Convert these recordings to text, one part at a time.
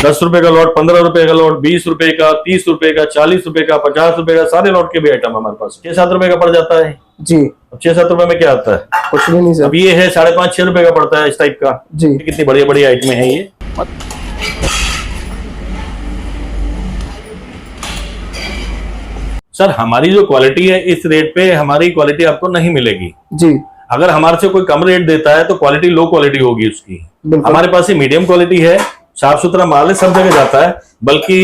₹10 का लॉट, ₹15 का लॉट, ₹20 का, ₹30 का, ₹40 का, ₹50 का, सारे लॉट के भी आइटम हमारे पास। ₹6-7 का पड़ जाता है जी। अब ₹6-7 में क्या आता है? कुछ भी नहीं सर। अब ये है ₹5.5-6 का पड़ता है इस टाइप का जी। कितनी बढ़िया बढ़िया आइटम है ये। सर हमारी जो क्वालिटी है इस रेट पे हमारी क्वालिटी आपको नहीं मिलेगी जी। अगर हमारे से कोई कम रेट देता है तो क्वालिटी लो क्वालिटी होगी उसकी। हमारे पास ही मीडियम क्वालिटी है, साफ सुथरा माल है, सब जगह जाता है, बल्कि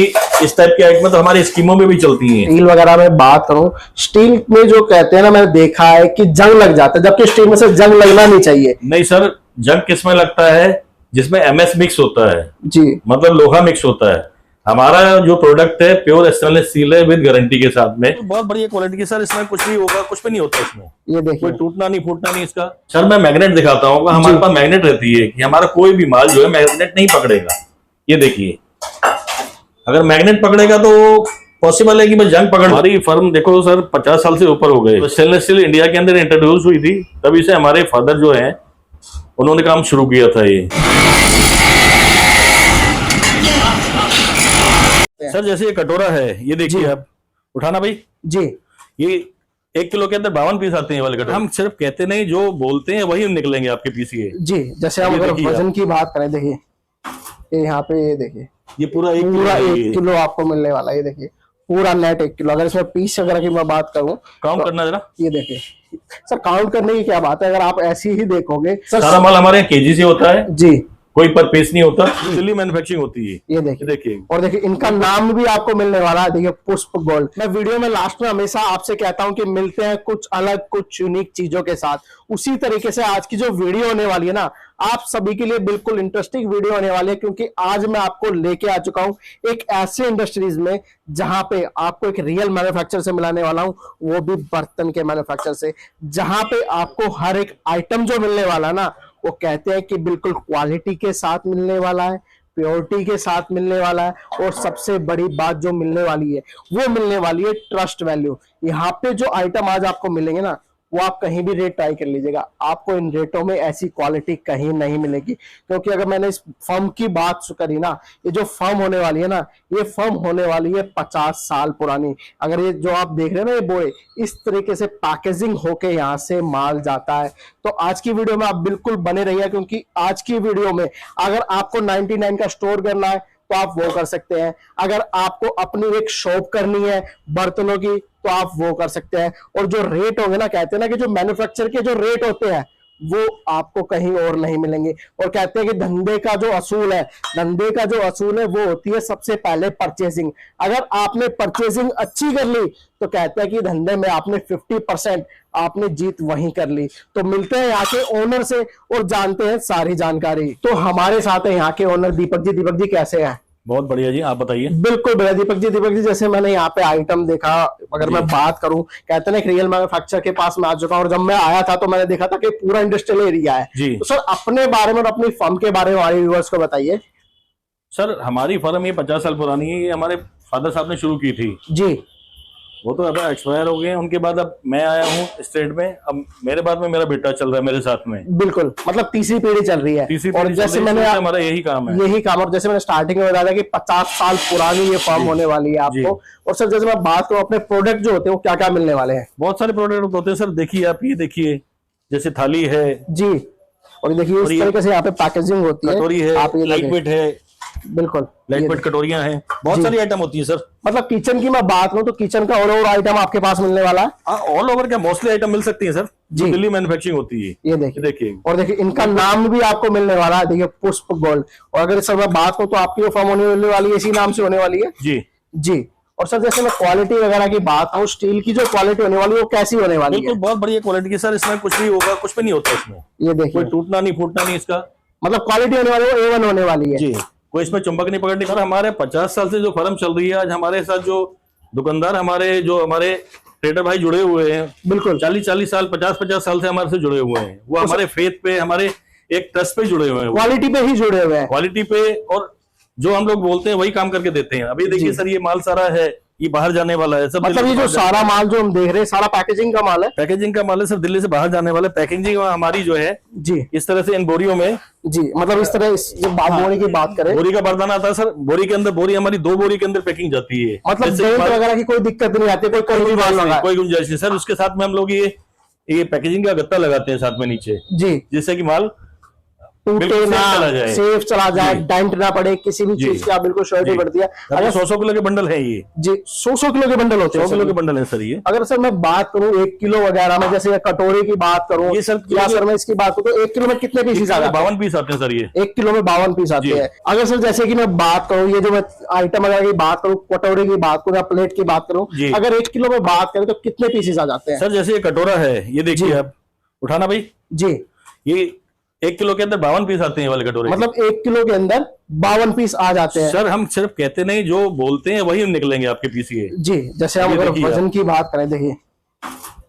इस टाइप की आइटम तो हमारी स्कीमों में भी चलती हैं। स्टील वगैरह में बात करूं, स्टील में जो कहते हैं ना, मैंने देखा है कि जंग लग जाता है, जबकि स्टील में से जंग लगना नहीं चाहिए। नहीं सर, जंग किस में लगता है? जिसमें MS मिक्स होता है जी, मतलब लोहा मिक्स होता है। हमारा जो प्रोडक्ट है प्योर स्टेनलेस स्टील है विद गारंटी के साथ में, बहुत बढ़िया क्वालिटी की सर। इसमें कुछ भी होगा, कुछ भी नहीं होता इसमें, ये देखिए कोई टूटना नहीं फूटना नहीं इसका। सर मैं मैग्नेट दिखाता हूँ, हमारे पास मैग्नेट रहती है कि हमारा कोई भी माल जो है मैग्नेट नहीं पकड़ेगा। ये देखिए, अगर मैग्नेट पकड़ेगा तो पॉसिबल है कि मैं जंग पकड़। हमारी फर्म देखो सर 50 साल से ऊपर हो गए। तो स्टेनलेस स्टील इंडिया के अंदर इंट्रोड्यूस हुई थी, तभी से हमारे फादर जो है उन्होंने काम शुरू किया था ये। सर जैसे ये कटोरा है, ये देखिए आप, उठाना भाई जी। ये 1 किलो के अंदर 52 पीस आते हैं वाले कटोरे। हम सिर्फ कहते नहीं, जो बोलते हैं वही निकलेंगे आपके पीस के। जी, जैसे हम अगर वजन की बात करें, देखिए ये यहाँ पे, ये देखिए ये पूरा 1 किलो आपको मिलने वाला है। ये देखिए पूरा नेट 1 किलो। अगर इसमें पीस वगैरह की मैं बात करूँ, काउंट करना जरा। ये देखिए सर, काउंट करने की क्या बात है, अगर आप ऐसी ही देखोगे सर। सारा माल हमारे यहाँ केजी से होता है जी, कोई पर पीस नहीं होता, दिल्ली मैन्युफैक्चरिंग होती है। ये देखिए देखिए, और देखिए इनका नाम भी आपको मिलने वाला है, देखिए पुष्प गोल्ड। मैं वीडियो में लास्ट में हमेशा आपसे कहता हूं कि मिलते हैं कुछ अलग, कुछ यूनिक चीजों के साथ। उसी तरीके से आज की जो वीडियो होने वाली है ना, आप सभी के लिए बिल्कुल इंटरेस्टिंग वीडियो होने वाली है, क्योंकि आज मैं आपको लेके आ चुका हूं एक ऐसे इंडस्ट्रीज में जहां पे आपको एक रियल मैन्युफैक्चर से मिलाने वाला हूं, वो भी बर्तन के मैन्युफैक्चर से, जहां पे आपको हर एक आइटम जो मिलने वाला ना, वो कहते हैं कि बिल्कुल क्वालिटी के साथ मिलने वाला है, प्योरिटी के साथ मिलने वाला है, और सबसे बड़ी बात जो मिलने वाली है वो मिलने वाली है ट्रस्ट वैल्यू। यहाँ पे जो आइटम आज आपको मिलेंगे ना, वो आप कहीं भी रेट ट्राई कर लीजिएगा, आपको इन रेटों में ऐसी क्वालिटी कहीं नहीं मिलेगी। क्योंकि अगर मैंने इस फर्म की बात करी ना, ये जो फर्म होने वाली है ना, ये फर्म होने वाली है 50 साल पुरानी। अगर ये जो आप देख रहे हैं ना, ये बोए इस तरीके से पैकेजिंग होके यहाँ से माल जाता है। तो आज की वीडियो में आप बिल्कुल बने रहिए, क्योंकि आज की वीडियो में अगर आपको 99 का स्टोर करना है तो आप वो कर सकते हैं, अगर आपको अपनी एक शॉप करनी है बर्तनों की तो आप वो कर सकते हैं। और जो रेट होंगे ना, कहते हैं ना कि जो मैन्युफैक्चर के जो रेट होते हैं वो आपको कहीं और नहीं मिलेंगे। और कहते हैं कि धंधे का जो असूल है, धंधे का जो असूल है वो होती है सबसे पहले परचेसिंग। अगर आपने परचेसिंग अच्छी कर ली तो कहते हैं कि धंधे में आपने 50% आपने जीत वहीं कर ली। तो मिलते हैं यहाँ के ओनर से और जानते हैं सारी जानकारी। तो हमारे साथ है यहाँ के ओनर दीपक जी। दीपक जी कैसे हैं? बहुत बढ़िया जी, आप बताइए। बिल्कुल बढ़िया दीपक जी। दीपक जी, जैसे मैंने यहाँ पे आइटम देखा, अगर मैं बात करूं, कहते हैं ना रियल मैन्युफैक्चर के पास मैं आ चुका हूं, और जब मैं आया था तो मैंने देखा था कि पूरा इंडस्ट्रियल एरिया है जी। तो सर अपने बारे में और अपनी फर्म के बारे में हमारे व्यूअर्स को बताइए। सर हमारी फर्म ये 50 साल पुरानी है, ये हमारे फादर साहब ने शुरू की थी जी। वो तो अब एक्सपायर हो गए, उनके बाद अब मैं आया हूँ स्टेट में, अब मेरे बाद में मेरा बेटा चल रहा है मेरे साथ में। बिल्कुल, मतलब तीसरी पीढ़ी चल रही है। और जैसे मैंने हमारा यही काम है। और जैसे मैंने स्टार्टिंग में बताया कि 50 साल पुरानी ये फर्म होने वाली है आपको। और सर जैसे मैं बात करूँ अपने प्रोडक्ट जो होते हैं वो क्या क्या मिलने वाले हैं? बहुत सारे प्रोडक्ट होते हैं सर, देखिए आप, ये देखिए जैसे थाली है जी, और देखिए इस तरीके से यहाँ पे पैकेजिंग होती है, कटोरी है, आप लाइट वेट है, बिल्कुल लाइट वेट कटोरियां हैं, बहुत सारी आइटम होती है सर। मतलब किचन की मैं बात करूं तो किचन का ऑल ओवर आइटम आपके पास मिलने वाला है। ऑल ओवर क्या, मोस्टली आइटम मिल सकती है सर, जो दिल्ली मैन्युफैक्चरिंग होती है। ये देखिए और देखिए इनका नाम भी आपको मिलने वाला है, देखिए पुष्प गोल्ड। और अगर सर मैं बात करूं तो आपकी जो फर्म होने वाली है इसी नाम से होने वाली है जी जी। और सर जैसे मैं क्वालिटी वगैरह की बात करूं, स्टील की जो क्वालिटी होने वाली है वो कैसी होने वाली है? बिल्कुल बहुत बढ़िया क्वालिटी की सर, इसमें कुछ भी होगा, कुछ भी नहीं होता इसमें। ये देखिए कोई टूटना नहीं फूटना नहीं इसका, मतलब क्वालिटी होने वाली है वो A1 होने वाली है जी। कोई इसमें चुंबक नहीं पकड़ने का। हमारे 50 साल से जो फर्म चल रही है, आज हमारे साथ जो दुकानदार हमारे ट्रेडर भाई जुड़े हुए हैं, बिल्कुल 40 साल 50 साल से हमारे से जुड़े हुए हैं। वो हमारे फेथ पे, हमारे एक ट्रस्ट पे जुड़े हुए हैं, क्वालिटी पे ही जुड़े हुए हैं, क्वालिटी पे। और जो हम लोग बोलते हैं वही काम करके देते हैं। अभी देखिए सर, ये माल सारा है, ये बाहर जाने वाला है सब। मतलब ये जो सारा माल जो हम देख रहे हैं सारा पैकेजिंग का माल है? पैकेजिंग का माल है सर, दिल्ली से बाहर जाने वाला पैकेजिंग हमारी जो है जी इस तरह से इन बोरियों में जी, मतलब इस तरह जब बोरी की बात करें, बोरी का बरदाना आता है सर, बोरी के अंदर बोरी हमारी 2 बोरी के अंदर पैकिंग जाती है। मतलब डेंट वगैरह की कोई दिक्कत नहीं आती, कोई गुंजाइश नहीं सर। उसके साथ में हम लोग ये पैकेजिंग का गत्ता लगाते हैं साथ में नीचे जी, जिससे कि माल टूटे ना, सेफ चला जाए, डेंट ना पड़े, किसी भी चीज की आप बिल्कुल श्योरिटी बढ़ती है। अगर 100 किलो के बंडल है ये जी, 100 किलो के बंडल होते हैं, 100 किलो के बंडल है सर ये। अगर सर मैं बात करूं 1 किलो वगैरह में, जैसे कटोरी की बात करूं ये सर, या सर मैं इसकी बात करूं तो 1 किलो में कितने पीसेस आते हैं? 52 पीस आते हैं सर ये। 1 किलो में 52 पीस आते हैं। अगर सर जैसे कि मैं बात करूं, ये जो मैं आइटम वगैरह की बात करूं, कटोरी की बात करूं या प्लेट की बात करूं, अगर 1 किलो में बात करें तो कितने पीसेस आ जाते हैं? सर जैसे ये कटोरा है, ये देखिए आप, उठाना भाई जी, ये 1 किलो के अंदर 52 पीस आते हैं वाले कटोरे। मतलब 1 किलो के अंदर 52 पीस आ जाते हैं सर। हम सिर्फ कहते नहीं, जो बोलते हैं वही निकलेंगे आपके पीस ये। जी, जैसे हम अगर वजन की बात करें, देखिए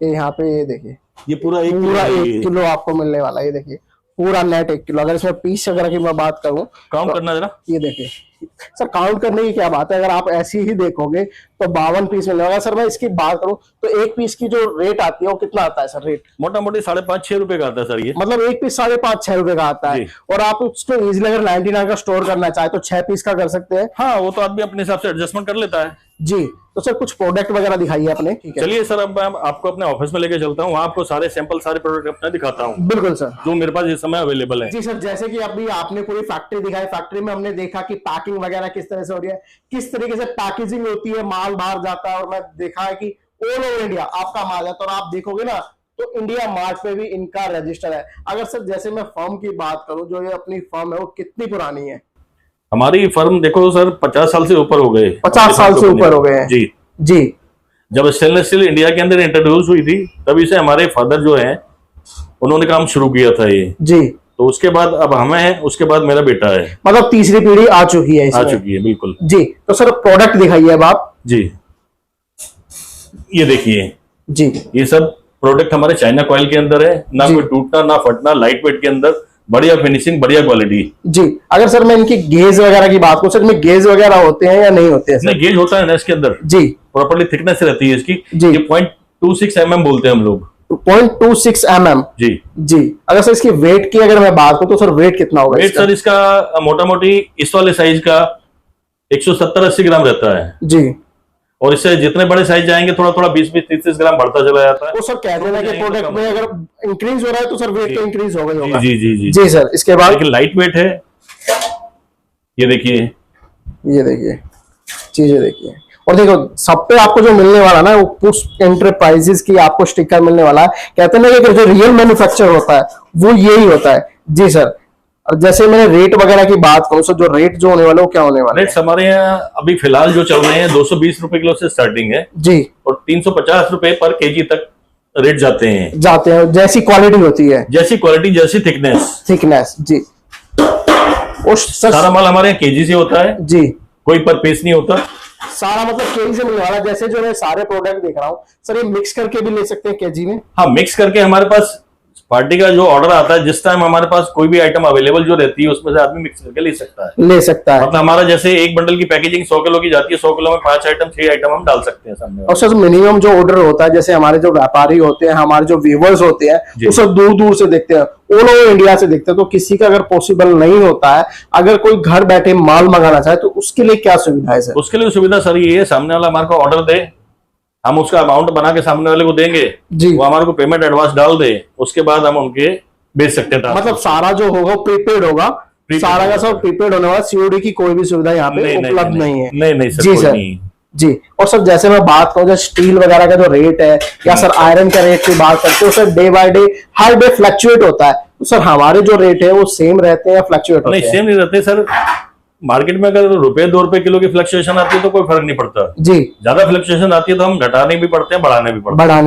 ये यहाँ पे, ये देखिए ये पूरा 1 किलो आपको मिलने वाला है। ये देखिए पूरा नेट 1 किलो। अगर इसमें पीस वगैरह की मैं बात करूं, काउंट करना जरा, ये देखिए सर, काउंट करने की क्या बात है, अगर आप ऐसी ही देखोगे तो 52 पीस मिलने वाला। सर मैं इसकी बात करूं तो एक पीस की जो रेट आती है वो कितना आता है सर? रेट मोटा मोटी 5.5-6 रुपए का आता है सर ये। मतलब एक पीस 5.5-6 रुपए का आता है, और आप उसको इजिली अगर 99 का स्टोर करना चाहे तो 6 पीस का कर सकते हैं। हाँ, वो तो आदमी अपने हिसाब से एडजस्टमेंट कर लेता है जी। तो सर कुछ प्रोडक्ट वगैरह दिखाइए अपने। ठीक है, चलिए सर, अब मैं आपको अपने ऑफिस में लेके चलता हूँ, वहाँ आपको सारे सैंपल, सारे प्रोडक्ट अपने दिखाता हूँ। बिल्कुल सर, जो मेरे पास इस समय अवेलेबल है। जी सर, जैसे कि अभी आपने पूरी फैक्ट्री दिखाई, फैक्ट्री में हमने देखा कि पैकिंग वगैरह किस तरह से हो रही है, किस तरीके से पैकेजिंग होती है, माल बाहर जाता है, और मैं देखा है कि ऑल ओवर इंडिया आपका माल है। तो आप देखोगे ना तो इंडिया मार्ट पे भी इनका रजिस्टर है। अगर सर जैसे मैं फर्म की बात करूं, जो ये अपनी फर्म है वो कितनी पुरानी है? हमारी फर्म देखो सर 50 साल से ऊपर हो गए। 50 साल से ऊपर हो गए हैं जी जी। जब स्टेनलेस स्टील इंडिया के अंदर इंट्रोड्यूस हुई थी तभी से हमारे फादर जो है उन्होंने काम शुरू किया था ये जी। तो उसके बाद अब हमें है, उसके बाद मेरा बेटा है। मतलब तीसरी पीढ़ी आ चुकी है इसमें। आ चुकी है बिल्कुल जी। तो सर प्रोडक्ट दिखाइए अब आप। जी, ये देखिए जी, ये सब प्रोडक्ट हमारे चाइना कॉइल के अंदर है, ना कोई टूटना ना फटना, लाइट वेट के अंदर, बढ़िया फिनिशिंग, बढ़िया क्वालिटी। जी। अगर सर मैं इनकी गेज वगैरह की बात करूं, सर में गेज वगैरह होते हैं या नहीं होते हैं? नहीं, गेज होता है ना इसके अंदर जी, प्रॉपर्ली थिकनेस रहती है इसकी जी। ये 0.26 mm बोलते हैं हम लोग। 0.26 mm। जी जी। अगर सर इसकी वेट की अगर मैं बात करूं तो सर वेट कितना होगा? वेट सर इसका मोटा मोटी इस वाले साइज का 170-80 ग्राम रहता है जी, और इससे जितने बड़े साइज जाएंगे थोड़ा थोड़ा 20-30 ग्राम बढ़ता चला जाता है। तो सर कहते हैं कि प्रोडक्ट में अगर इंक्रीज हो रहा है तो सर वेट तो इंक्रीज होगा ही होगा। जी जी जी जी सर। इसके बाद लेकिन लाइट वेट है, ये देखिए, ये देखिए चीजें देखिए, और देखो सब पे आपको जो मिलने वाला ना वो पुष्प एंटरप्राइजेस की आपको स्टिकर मिलने वाला है। कहते हैं ना कि जो रियल मैन्युफैक्चर होता है वो यही होता है। जी सर। और जैसे मैंने रेट वगैरह की बात करूं सर, जो रेट जो होने वाला है वो क्या होने वाला है? रेट्स हमारे यहाँ अभी फिलहाल जो चल रहे हैं 220 रुपए किलो से स्टार्टिंग है जी, और 350 रुपए पर केजी तक रेट जाते हैं जैसी क्वालिटी होती है, जैसी क्वालिटी, जैसी थिकनेस जी। और सर सारा माल हमारे यहाँ केजी से होता है जी, कोई पर पीस नहीं होता। सारा मतलब केजी से मिलने वाला। जैसे जो मैं सारे प्रोडक्ट देख रहा हूँ सर, ये मिक्स करके भी ले सकते हैं केजी में? हाँ, मिक्स करके हमारे पास पार्टी का जो ऑर्डर आता है, जिस टाइम हमारे पास कोई भी आइटम अवेलेबल जो रहती है उसमें से आदमी मिक्स करके ले सकता है। मतलब हमारा जैसे एक बंडल की पैकेजिंग 100 किलो की जाती है, 100 किलो में 5 आइटम 6 आइटम हम डाल सकते हैं सामने। और सर मिनिमम जो ऑर्डर होता है, जैसे हमारे जो व्यापारी होते हैं, हमारे जो व्यूवर्स होते हैं, वो सब दूर दूर से देखते हैं, ऑल ओवर इंडिया से देखते हैं। तो किसी का अगर पॉसिबल नहीं होता है, अगर कोई घर बैठे माल मंगाना चाहे तो उसके लिए क्या सुविधा है सर? उसके लिए सुविधा सर ये है, सामने वाला हमारे को ऑर्डर दे, हम उसका अमाउंट बना के सामने वाले को देंगे जी, वो हमारे को पेमेंट एडवांस डाल दे, उसके बाद हम उनके बेच सकते हैं। मतलब सारा जो होगा प्रीपेड होगा, सारा का सब प्रीपेड होने वाला, सीओडी की कोई भी सुविधा यहाँ पे उपलब्ध नहीं है। नहीं सर, जी सर जी। और सर जैसे मैं बात करूं, जैसे स्टील वगैरह का जो रेट है या सर आयरन का रेट की बात करते हो, sir day by day her day fluctuate होता है। तो सर हमारे जो रेट है वो सेम रहते हैं या फ्लक्चुएट होते हैं? नहीं, सेम नहीं रहते सर। मार्केट में अगर ₹2 किलो की फ्लक्चुएशन आती है तो कोई फर्क नहीं पड़ता जी। ज्यादा फ्लक्चुएशन आती है तो हम घटाने भी पड़ते हैं, बढ़ाने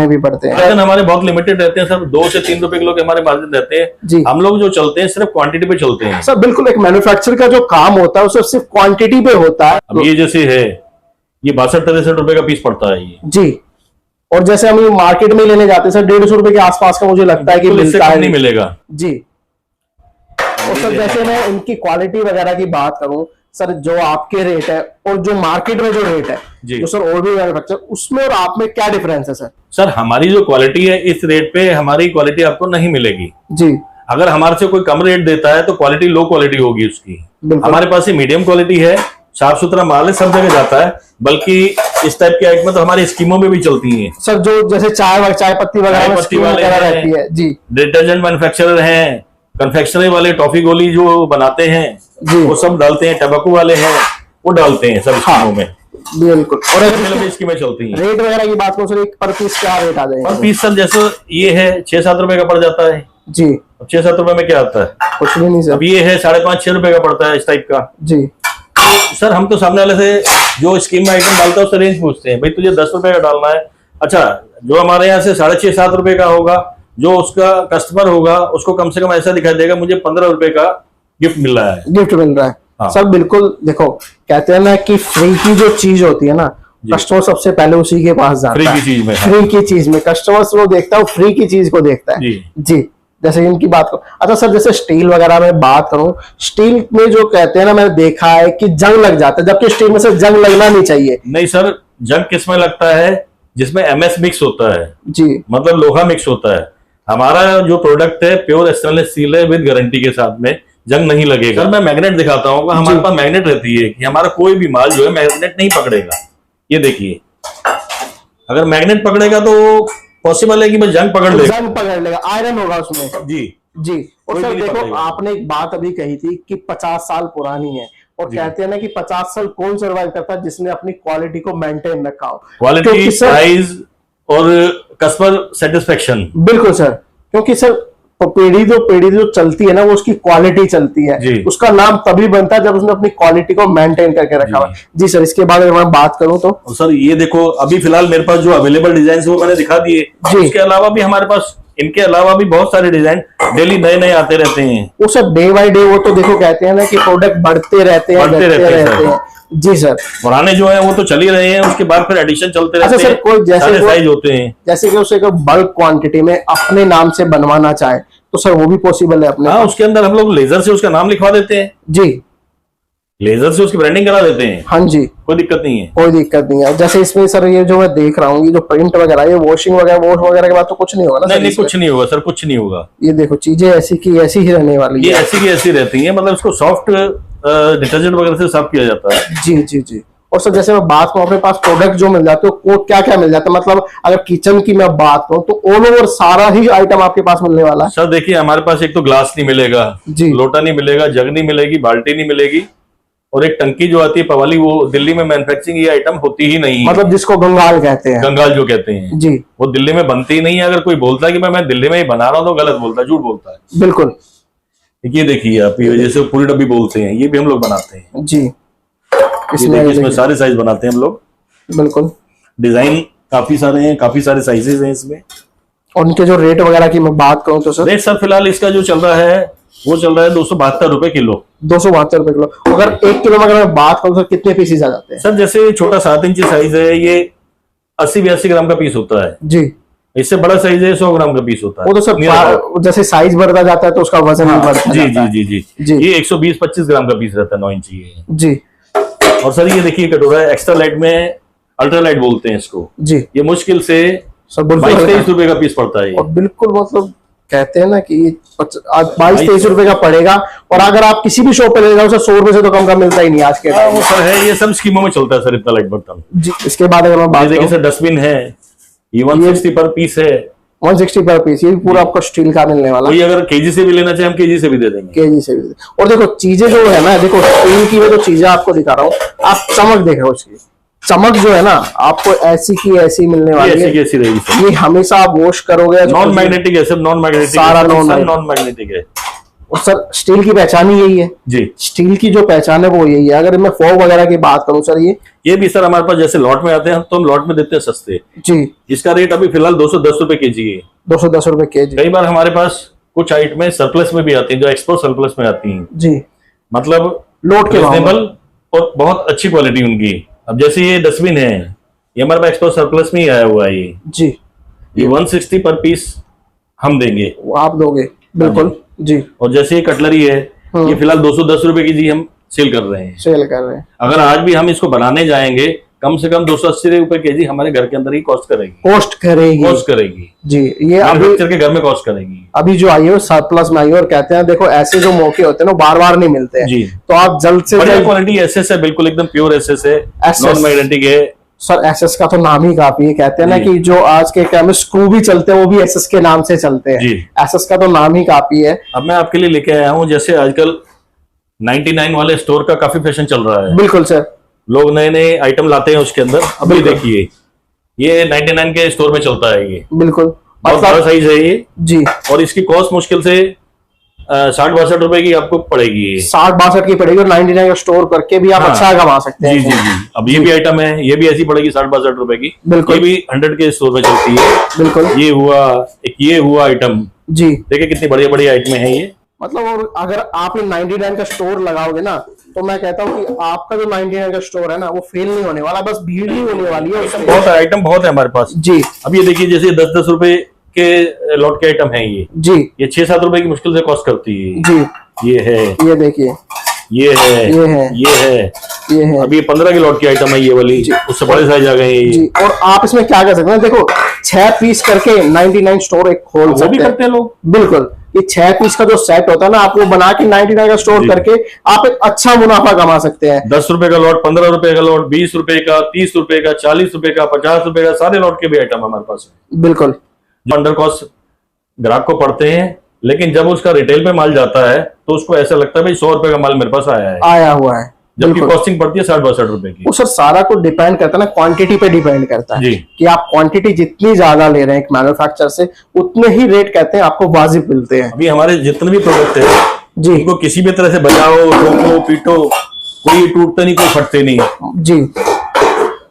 भी पड़ते हैं। लेकिन हमारे बहुत लिमिटेड रहते हैं सर, 2 से 3 रुपए किलो के हमारे मार्जिन रहते हैं जी। हम लोग जो चलते हैं सिर्फ क्वांटिटी पे चलते हैं सर। बिल्कुल, एक मैन्युफैक्चर का जो काम होता है वो सिर्फ क्वांटिटी पे होता है। अब ये जैसे है, ये 62-63 रुपए का पीस पड़ता है ये जी। और जैसे हम मार्केट में लेने जाते हैं सर, 150 रुपए के आसपास का मुझे लगता है कि मिलता है, नहीं मिलेगा जी। और सर जैसे मैं इनकी क्वालिटी वगैरह की बात करूं सर जो आपके रेट है और जो मार्केट में जो रेट है, जी। जो सर और भी मैन्युफैक्चर, उसमें और आप में क्या डिफरेंस है सर? सर हमारी जो क्वालिटी है इस रेट पे हमारी क्वालिटी आपको नहीं मिलेगी। जी अगर हमारे से कोई कम रेट देता है तो क्वालिटी लो क्वालिटी होगी उसकी। बिल्कुल। हमारे पास ये मीडियम क्वालिटी है, साफ सुथरा माल है, सब जगह जाता है। बल्कि इस टाइप की आइटमें तो हमारी स्कीमों में भी चलती हैं। सर जो जैसे चाय पत्ती वगैरह में पत्ती स्कीम वाले वगैरह हैं, रहती है। जी डिटर्जेंट मैन्युफैक्चरर हैं, कन्फेक्शनरी वाले टॉफी गोली जो बनाते हैं जी। वो सब डालते हैं, टबैको वाले हैं वो डालते हैं सब स्कीमों में। बिल्कुल। और अगर स्कीमें चलती हैं। रेट वगैरह की बात करूं सर, एक पर पीस क्या रेट आ जाएगा? पर पीस सर जैसे ये है 6-7 रुपए का पड़ जाता है। जी। अब 6-7 रुपए में क्या आता है? कुछ भी नहीं सर। अब ये है 5.5-6 रुपए का पड़ता है इस टाइप का। जी सर हम तो सामने वाले से जो स्कीम में आइटम डालता है उससे रेंज पूछते हैं, भाई तुझे 10 रुपए का डालना है। अच्छा, जो हमारे यहाँ से 6.5-7 रुपए का होगा, जो उसका कस्टमर होगा उसको कम से कम ऐसा दिखाई देगा मुझे 15 रुपए का गिफ्ट मिल रहा है। गिफ्ट मिल रहा है। हाँ। सर बिल्कुल, देखो कहते हैं ना कि फ्री की जो चीज होती है ना, कस्टमर सबसे पहले उसी के पास जाता फ्री है। की चीज में, हाँ। फ्री की चीज में कस्टमर वो देखता है, फ्री की चीज को देखता है। जी। जी जैसे इनकी बात करूं, अच्छा सर जैसे स्टील वगैरह में बात करूं, स्टील में जो कहते हैं ना, मैंने देखा है कि जंग लग जाता है, जबकि स्टील में से जंग लगना नहीं चाहिए। नहीं सर, जंग किस में लगता है? जिसमें एमएस मिक्स होता है, जी मतलब लोहा मिक्स होता है। हमारा जो प्रोडक्ट है प्योर स्टेनलेस स्टील है विद गारंटी के साथ में, जंग नहीं लगेगा। सर मैं मैग्नेट दिखाता हूँ, हमारे पास मैग्नेट रहती है कि हमारा कोई भी माल जो है मैग्नेट नहीं पकड़ेगा। ये देखिए, अगर मैग्नेट पकड़ेगा तो पॉसिबल है कि मैं जंग पकड़ लेगा। जंग पकड़ लेगा, आयरन होगा उसमें। जी जी। और कोई सर भी नहीं देखो, पकड़ेगा। आपने एक बात अभी कही थी कि 50 साल पुरानी है, और कहते हैं ना कि 50 साल कौन सर्वाइव करता है? जिसने अपनी क्वालिटी को मेंटेन रखा हो। क्वालिटी, क्योंकि सर- प्राइस और कस्टमर सेटिस्फेक्शन। बिल्कुल सर, क्योंकि सर पीढ़ी जो चलती है ना, वो उसकी क्वालिटी चलती है। जी। उसका नाम तभी बनता है जब उसने अपनी क्वालिटी को मेंटेन करके रखा हुआ है। जी सर, इसके बाद अगर मैं बात करूं तो और सर ये देखो, अभी फिलहाल मेरे पास जो अवेलेबल डिजाइन है वो मैंने दिखा दिए। जी। इसके अलावा भी हमारे पास, इनके अलावा भी बहुत सारे डिजाइन डेली नए नए आते रहते हैं। वो सर डे बाय डे, वो तो देखो कहते हैं ना कि प्रोडक्ट बढ़ते रहते हैं, बढ़ते घटते रहते हैं, रहते सर। हैं। जी सर। पुराने जो है वो तो चल ही रहे हैं, उसके बाद फिर एडिशन चलते अच्छा रहते सर, हैं। कोई जैसे सारे वो- साइज होते हैं। जैसे कि उसे बल्क क्वांटिटी में अपने नाम से बनवाना चाहे तो सर वो भी पॉसिबल है अपने? हाँ, उसके अंदर हम लोग लेजर से उसका नाम लिखवा देते हैं, जी लेजर से उसकी ब्रांडिंग करा देते हैं, हाँ जी, कोई दिक्कत नहीं है। कोई दिक्कत नहीं है। जैसे इसमें सर ये जो मैं देख रहा हूँ, ये जो प्रिंट वगैरह, ये वॉशिंग वगैरह के बाद तो कुछ नहीं होगा ना नहीं सर नहीं, इसमें? कुछ नहीं होगा सर, कुछ नहीं होगा। ये देखो चीजें ऐसी की ऐसी ही रहने वाली ये है। ऐसी की ऐसी रहती है, मतलब इसको सॉफ्ट डिटर्जेंट वगैरह से साफ किया जाता है। जी जी जी। और सर जैसे मैं बात करूँ, अपने पास प्रोडक्ट जो मिल जाते हैं वो क्या क्या मिल जाता है? मतलब अगर किचन की मैं बात करूँ तो ऑल ओवर सारा ही आइटम आपके पास मिलने वाला है। सर देखिए, हमारे पास एक तो ग्लास नहीं मिलेगा, जी। लोटा नहीं मिलेगा, जग नहीं मिलेगी, बाल्टी नहीं मिलेगी, और एक टंकी जो आती है पवाली, वो दिल्ली में मैन्युफैक्चरिंग ये आइटम होती ही नहीं है। मतलब जिसको गंगाल कहते हैं। गंगाल जो कहते हैं, जी वो दिल्ली में बनती ही नहीं है। अगर कोई बोलता है कि मैं दिल्ली में ही बना रहा हूँ तो गलत बोलता है, झूठ बोलता है। बिल्कुल। ये देखिए आप, ये जैसे पूरी डब्बी बोलते हैं, ये भी हम लोग बनाते हैं। जी ये इसमें देखिए, इसमें देखिए। सारे साइज बनाते हैं हम लोग। बिल्कुल। डिजाइन काफी सारे हैं, काफी सारे साइजेस हैं इसमें। और उनके जो रेट वगैरह की मैं बात करूं तो सर रेट सर फिलहाल इसका जो चल रहा है वो चल रहा है 272 रुपए किलो। 272 रुपए किलो। अगर 1 किलो में अगर मैं बात करूं तो कितने पीसेस आ जाते हैं? सर जैसे छोटा 7 इंची साइज है, ये 80-82 ग्राम का पीस होता है। जी। इससे बड़ा साइज है 100 ग्राम का पीस होता है। वो तो सर जैसे साइज बढ़ता जाता है तो उसका वजन भी बढ़ता जी जाता जी है। जी जी जी। ये 120-25 ग्राम का पीस रहता है, 9 इंची ये। जी और सर ये देखिए कटोरा है, एक्स्ट्रा लाइट में अल्ट्रा लाइट बोलते हैं इसको। जी। ये मुश्किल से सर बिल्कुल 22-23 रुपए का पीस पड़ता है ये। और बिल्कुल मतलब कहते हैं ना कि 22-23 रुपए का पड़ेगा, और अगर आप किसी भी शॉप पे ले जाओ सर 100 रुपए से तो कम का मिलता ही नहीं आज के हाँ, टाइम वो में। सर है, ये सब स्कीमों में चलता है सर, इतना लाइट बर्तन। जी। इसके बाद अगर मैं ये बात देखिए करूं, सर, डस्टबिन है, ये 160 पर पीस है। 160 पर पीस, ये भी पूरा आपको स्टील का मिलने वाला कोई अगर केजी से भी लेना चाहे हम केजी से भी दे देंगे। केजी से भी। और देखो चीजें जो है ना, देखो स्टील की मैं जो चीजें आपको दिखा रहा हूँ, आप चमक देख रहे हो, उसकी चमक जो है ना आपको ऐसी की ऐसी मिलने ये वाली ऐसी है। की ऐसी रहेगी सर। ये हमेशा आप वॉश करोगे। नॉन मैग्नेटिक है, सब नॉन मैग्नेटिक, सारा non-magnetic। नॉन मैग्नेटिक है। और सर स्टील की पहचान ही यही है। जी। स्टील की जो पहचान है वो यही है। अगर मैं फॉग वगैरह की बात करूं सर, ये भी सर हमारे पास जैसे लॉट में आते हैं तो हम लॉट में देते हैं सस्ते। जी इसका रेट अभी फिलहाल 210 रुपए केजी है। 210 रुपए केजी। कई बार हमारे पास कुछ आइटमें सरप्लस में भी आती हैं, जो एक्सपोर्ट सरप्लस में आती हैं, जी मतलब लोड के भाव में। रिजनेबल और बहुत अच्छी क्वालिटी उनकी। अब जैसे ये डस्टबिन है, ये हमारे पास एक्सपोर्ट सरप्लस में ही आया हुआ है। जी ये 160 पर पीस हम देंगे। वो आप दोगे? बिल्कुल। जी और जैसे ये कटलरी है, ये फिलहाल 210 रुपए की जी हम सेल कर रहे हैं। सेल कर रहे हैं। अगर आज भी हम इसको बनाने जाएंगे, कम से कम 280 रुपए केजी हमारे घर के अंदर ही कॉस्ट करेगी जी। ये अभी के घर में कॉस्ट करेगी। अभी जो आई है वो सरप्लस में आई है, और कहते हैं देखो ऐसे जो मौके होते हैं ना बार बार नहीं मिलते हैं जी। तो आप जल्द से जल्द। क्वालिटी एसएस है, बिल्कुल एकदम प्योर एसएस है, नॉन मैग्नेटिक है सर। एसएस का तो नाम ही काफी है, कहते हैं ना कि जो आज के क्या में स्क्रू भी चलते हैं वो भी एसएस के नाम से चलते हैं। एसएस का तो नाम ही काफी है। अब मैं आपके लिए लेके आया हूँ, जैसे आजकल 99 वाले स्टोर का काफी फैशन चल रहा है। बिल्कुल सर, लोग नए नए आइटम लाते हैं उसके अंदर। अभी देखिए ये 99 के स्टोर में चलता है, ये बिल्कुल बहुत बड़ा साइज है ये जी। और इसकी कॉस्ट मुश्किल से 60-62 रुपए की आपको पड़ेगी। 60-62 की पड़ेगी और 99 का स्टोर करके भी आप अच्छा कमा सकते हैं। जी जी जी। अब ये भी आइटम है, ये भी ऐसी पड़ेगी 60-62 रुपए की। बिल्कुल। ये भी 100 के स्टोर में चलती है। बिल्कुल। ये हुआ आइटम जी। देखिए कितनी बढ़िया बढ़िया आइटम है ये। मतलब और अगर आप ये 99 का स्टोर लगाओगे ना तो मैं कहता हूँ कि आपका जो 99 का स्टोर है ना वो फेल नहीं होने वाला, बस भीड़ ही होने वाली है। बहुत आइटम बहुत है हमारे पास जी। अब ये देखिए जैसे 10-10 रुपए के लॉट के आइटम है ये जी। ये 6-7 रुपए की मुश्किल से कॉस्ट करती है जी। ये है, ये देखिए, ये है। अब ये 15 के लॉट की आइटम है ये वाली, उससे बड़े साइज आ गए ये। और आप इसमें क्या कर सकते हैं, देखो 6 पीस करके 99 स्टोर एक खोल सकते हैं लोग। बिल्कुल, ये 6 पीस का जो सेट होता है ना आप वो बना के 99 का स्टोर करके आप एक अच्छा मुनाफा कमा सकते हैं। 10 रुपए का लॉट, 15 रुपए का लॉट, 20 रुपए का, 30 रुपए का, 40 रुपए का, 50 रुपए का, सारे लॉट के भी आइटम हमारे पास है। बिल्कुल। जो अंडर कॉस्ट ग्राहक को पड़ते हैं, लेकिन जब उसका रिटेल पे माल जाता है तो उसको ऐसा लगता है भाई 100 रुपए का माल मेरे पास आया हुआ है, जबकि कॉस्टिंग पड़ती है 60-62 रुपए की। वो सर सारा कुछ डिपेंड करता है ना, क्वांटिटी पे डिपेंड करता है कि आप क्वांटिटी जितनी ज्यादा ले रहे हैं मैन्युफैक्चर से उतने ही रेट कहते हैं आपको वाजिब मिलते हैं। अभी हमारे जितने भी प्रोडक्ट है जी, उनको किसी भी तरह से बचाओ, ठोको, पीटो, कोई टूटते नहीं, कोई फटते नहीं जी।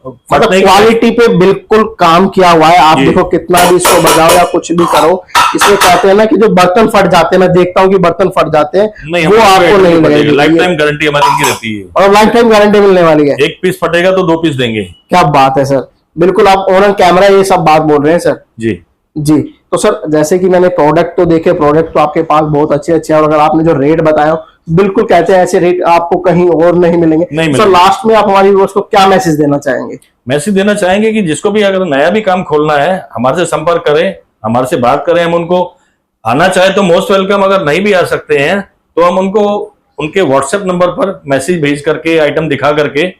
मतलब क्वालिटी पे बिल्कुल काम किया हुआ है। आप देखो कितना भी इसको बजाओ या कुछ भी करो, इसमें कहते हैं ना कि जो बर्तन फट जाते हैं, मैं देखता हूँ कि बर्तन फट जाते हैं, वो आपको नहीं लगेगी। लाइफ टाइम गारंटी हमारी इनकी रहती है और लाइफ टाइम गारंटी मिलने वाली है। एक पीस फटेगा तो 2 पीस देंगे। क्या बात है सर, बिल्कुल आप ऑन कैमरा ये सब बात बोल रहे हैं सर जी जी। तो सर जैसे कि मैंने प्रोडक्ट तो देखे, प्रोडक्ट तो आपके पास बहुत अच्छे अच्छे हैं, और अगर आपने जो रेट बताया बिल्कुल कहते हैं ऐसे रेट आपको कहीं और नहीं मिलेंगे। सर लास्ट में आप हमारी व्यूअर्स को क्या मैसेज देना चाहेंगे? मैसेज देना चाहेंगे कि जिसको भी अगर नया भी काम खोलना है हमारे से संपर्क करें, हमारे से बात करें। हम उनको आना चाहे तो मोस्ट वेलकम, अगर नहीं भी आ सकते हैं तो हम उनको उनके व्हाट्सएप नंबर पर मैसेज भेज करके आइटम दिखा करके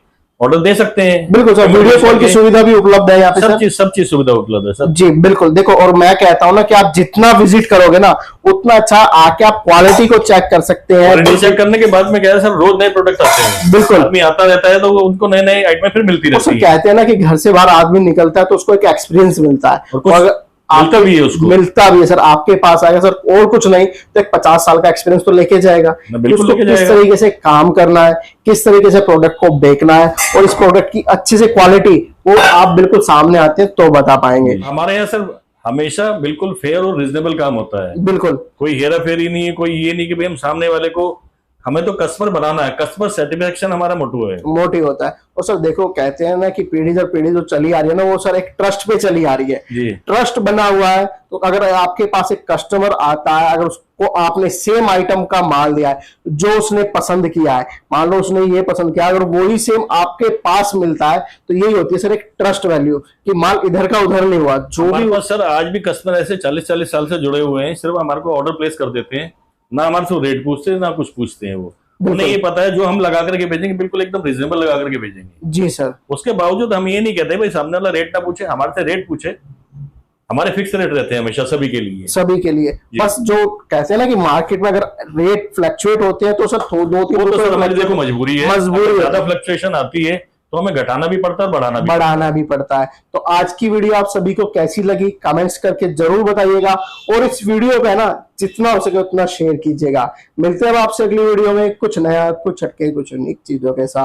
ऑर्डर दे सकते हैं। बिल्कुल सर, वीडियो कॉल की सुविधा भी उपलब्ध है यहाँ पे। सब चीज सुविधा उपलब्ध है सर जी। बिल्कुल, देखो और मैं कहता हूँ ना कि आप जितना विजिट करोगे ना उतना अच्छा आके आप क्वालिटी को चेक कर सकते हैं। क्वालिटी चेक करने के बाद में क्या है सर, रोज नए प्रोडक्ट आते हैं। बिल्कुल, आदमी आता रहता है तो उनको नए नए आइटम फिर मिलती रहती है। कहते हैं ना कि घर से बाहर आदमी निकलता है तो उसको एक एक्सपीरियंस मिलता है, और मिलता भी है उसको, मिलता भी है सर। आपके पास आएगा सर और कुछ नहीं तो एक 50 साल का एक्सपीरियंस तो लेके जाएगा, उसको किस तरीके से काम करना है, किस तरीके से प्रोडक्ट को बेचना है, और इस प्रोडक्ट की अच्छे से क्वालिटी वो आप बिल्कुल सामने आते हैं तो बता पाएंगे। हमारे यहाँ सर हमेशा बिल्कुल फेयर और रिजनेबल काम होता है। बिल्कुल, कोई हेरा फेरी नहीं है, कोई ये नहीं कि भाई हम सामने वाले को, हमें तो कस्टमर बनाना है, कस्टमर सेटिस्फेक्शन हमारा मोटिव होता है। और सर देखो कहते हैं ना कि पीढ़ी दर पीढ़ी जो चली आ रही है ना वो सर एक ट्रस्ट पे चली आ रही है। ट्रस्ट बना हुआ है तो अगर आपके पास एक कस्टमर आता है, अगर उसको आपने सेम आइटम का माल दिया है जो उसने पसंद किया है, मान लो उसने ये पसंद किया, अगर वही सेम आपके पास मिलता है तो यही होती है सर एक ट्रस्ट वैल्यू कि माल इधर का उधर नहीं हुआ। जो भी सर आज भी कस्टमर ऐसे 40-40 साल से जुड़े हुए हैं, सिर्फ हमारे को ऑर्डर प्लेस कर देते हैं, ना हमारे से रेट पूछते हैं ना कुछ पूछते हैं। वो उन्हें ये पता है जो हम लगा करके भेजेंगे बिल्कुल एकदम रिजनेबल लगा करके भेजेंगे। जी सर। उसके बावजूद हम ये नहीं कहते भाई सामने वाला रेट ना पूछे, हमारे से रेट पूछे। हमारे फिक्स रेट रहते हैं हमेशा सभी के लिए। बस जो कहते हैं ना कि मार्केट में अगर रेट फ्लक्चुएट होते हैं तो सर 2-3 रुपए हमारी देखो मजबूरी है, ज्यादा फ्लक्चुएशन आती है तो हमें घटाना भी पड़ता है, बढ़ाना भी पड़ता है। तो आज की वीडियो आप सभी को कैसी लगी कमेंट्स करके जरूर बताइएगा, और इस वीडियो पे ना जितना हो सके उतना शेयर कीजिएगा। मिलते हैं आपसे अगली वीडियो में कुछ नया, कुछ हटके, कुछ यूनिक चीजों के साथ।